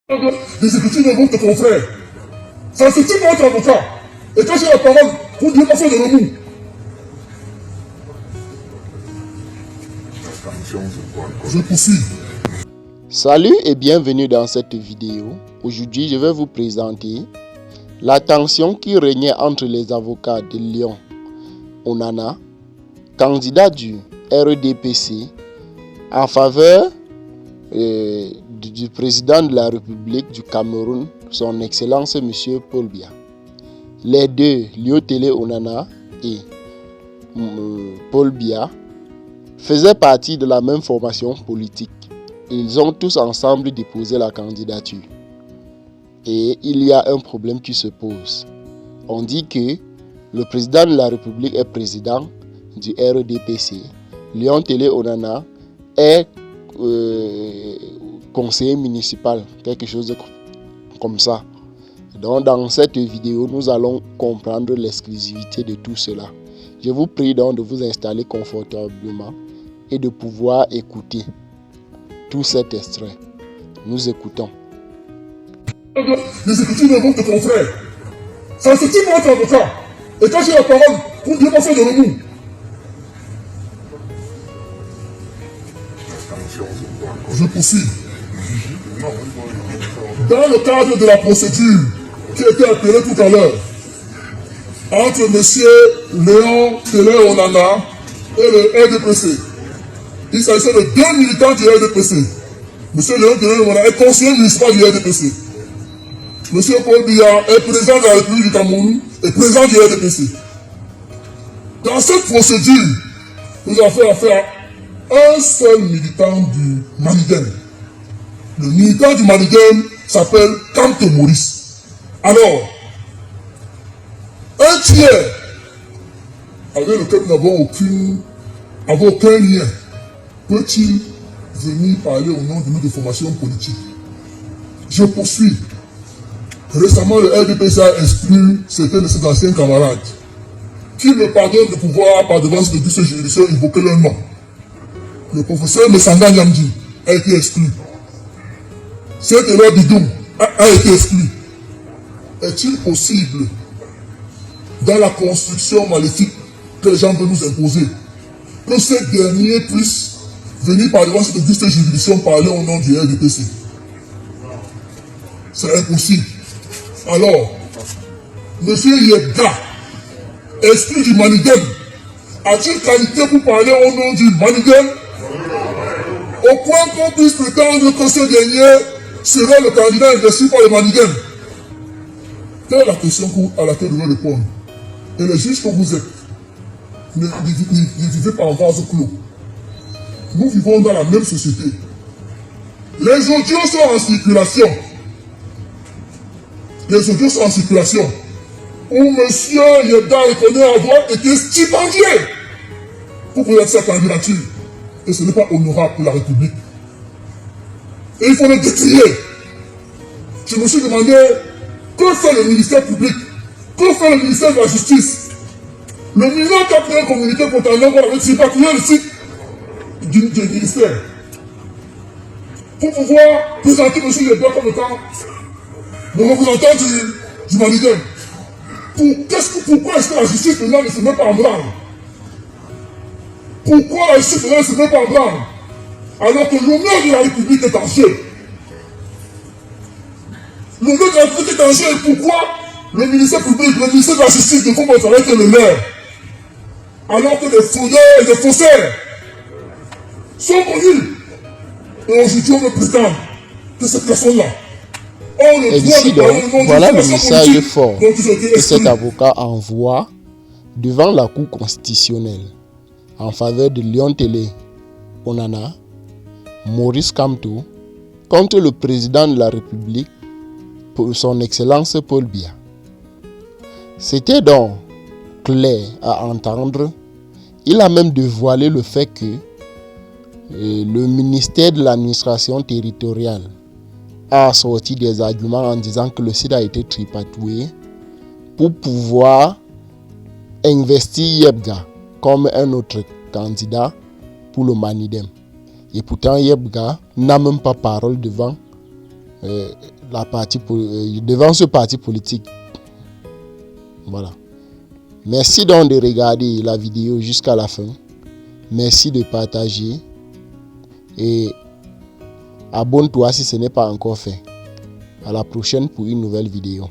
Des écritures de votre confrère. Ça se tient votre avocat. Et quand j'ai la parole, vous ne devez pas faire de remous. Je poursuis. Salut et bienvenue dans cette vidéo. Aujourd'hui, je vais vous présenter la tension qui régnait entre les avocats de Léon Onana, candidat du RDPC, en faveur du président de la République du Cameroun, son Excellence M. Paul Biya. Les deux, Léon Onana et Paul Biya, faisaient partie de la même formation politique. Ils ont tous ensemble déposé la candidature. Et il y a un problème qui se pose. On dit que le président de la République est président du RDPC. Léon Onana est conseiller municipal, quelque chose comme ça. Donc dans cette vidéo, nous allons comprendre l'exclusivité de tout cela. Je vous prie donc de vous installer confortablement et de pouvoir écouter tout cet extrait. Nous écoutons. Les écritures de votre confrère. Ça se tient votre avocat. Et quand j'ai la parole, vous ne devez pas faire de remous. Je poursuis. Dans le cadre de la procédure qui a été appelée tout à l'heure, entre M. Léon Onana et le RDPC, il s'agissait de deux militants du RDPC. M. Léon Onana est conseiller municipal du RDPC. M. Paul Biya est président de la République du Cameroun et président du RDPC. Dans cette procédure, nous avons fait affaire à un seul militant du Manigem. Le militant du Manigem s'appelle Kamto Maurice. Alors, un tiers avec lequel nous n'avons aucun lien peut-il venir parler au nom de notre formation politique? Je poursuis. Récemment, le RDPC a exclu certains de ses anciens camarades qui me pardonnent de pouvoir, par devant cette audition judiciaire, invoquer leur nom. Le professeur Messanga Nyamdi a été exclu. Saint-Éloi Bidoum a été exclu. Est-il possible, dans la construction maléfique que les gens veulent nous imposer, que ces derniers puissent venir par devant cette auguste juridiction parler au nom du RDPC? C'est impossible. Alors, M. Yebga, exclu du Manigem, a-t-il qualité pour parler au nom du Manigem? Au point qu'on puisse prétendre que ce dernier serait le candidat investi par le Manigem? Telle est la question à laquelle nous devons répondre. Et les juges que vous êtes, ne vivez pas en vase clos. Nous vivons dans la même société. Les audios sont en circulation. Les audios sont en circulation. Où M. Yebga reconnaît avoir été stipendié pour présenter sa candidature. Et ce n'est pas honorable pour la République. Et il faut le décrier. Je me suis demandé, que fait le ministère public? Que fait le ministère de la Justice? Le ministère qui a pris un communiqué pour t'annoncer qu'on avait sympathisé le site du ministère. Pour pouvoir présenter M. Yebga comme étant le représentant du Manigem. Pourquoi est-ce que la justice maintenant ne se met pas en branle? Pourquoi la justice maintenant ne se met pas en branle? Alors que l'honneur de la République est en jeu. L'honneur de la République est en jeu. Et pourquoi le ministère public, le ministère de la Justice ne font pas travailler que le leur? Alors que les fraudeurs et les faussaires sont connus. Et aujourd'hui, on me prétend que cette personne-là, et d'ici donc, voilà le message fort que cet avocat envoie devant la Cour constitutionnelle en faveur de Léon Onana, Maurice Kamto, contre le président de la République, pour son Excellence Paul Biya. C'était donc clair à entendre. Il a même dévoilé le fait que le ministère de l'administration territoriale a sorti des arguments en disant que le site a été tripatoué pour pouvoir investir Yebga comme un autre candidat pour le Manigem. Et pourtant Yebga n'a même pas parole devant devant ce parti politique. Voilà. Merci donc de regarder la vidéo jusqu'à la fin. Merci de partager. Et abonne-toi si ce n'est pas encore fait. À la prochaine pour une nouvelle vidéo.